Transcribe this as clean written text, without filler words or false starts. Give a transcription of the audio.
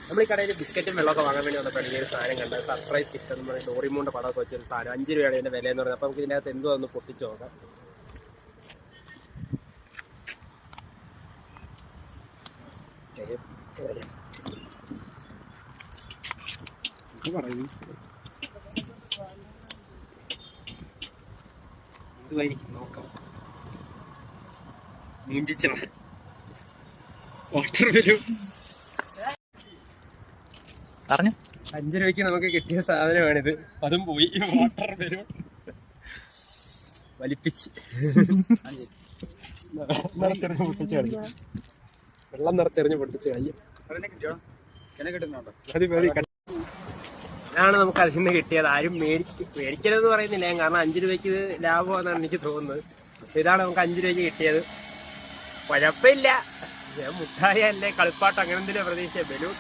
നമ്മൾ ഈ കടയിൽ ബിസ്ക്കറ്റും വെള്ളമൊക്കെ വാങ്ങാൻ വേണ്ടി വന്നപ്പോൾ ഈ ഒരു സാധനം കണ്ടത് സർപ്രൈസ് കിറ്റ് എന്ന് പറഞ്ഞാൽ ഡോറിമോന്റെ പടമൊക്കെ വെച്ചൊരു സാധനം 5 രൂപയാണ് ഇതിന്റെ വില എന്ന് പറയുന്നത്. അപ്പോൾ നമുക്ക് ഇതിനകത്ത് എന്തോ ഒന്ന് പൊട്ടിച്ചു നോക്കാം. ഇതുമായിരിക്കും നോക്കാം. വാട്ടർ ബലൂൺ പറഞ്ഞു 5 രൂപയ്ക്ക് നമുക്ക് കിട്ടിയ സാധനമാണിത്. അതും പോയി. വാട്ടർ ബലൂൺ വലിപ്പിച്ച് നിറച്ചെറിഞ്ഞ് പൊട്ടിച്ച് കളിക്കും. വെള്ളം നിറച്ചെറിഞ്ഞ് പൊട്ടിച്ച് കളിക്കും. ഇതാണ് നമുക്ക് അതിൽ നിന്ന് കിട്ടിയത്. ആരും മേടിക്കരുതെന്ന് പറയുന്നില്ല ഞാൻ, കാരണം 5 രൂപയ്ക്ക് ഇത് ലാഭമാണെന്നാണ് എനിക്ക് തോന്നുന്നത്. ഇതാണ് നമുക്ക് 5 രൂപയ്ക്ക് കിട്ടിയത്. കുഴപ്പമില്ല. മുട്ടായി അല്ലേ കളിപ്പാട്ട് അങ്ങനെ എന്തെങ്കിലും പ്രതീക്ഷ. ബലൂൺ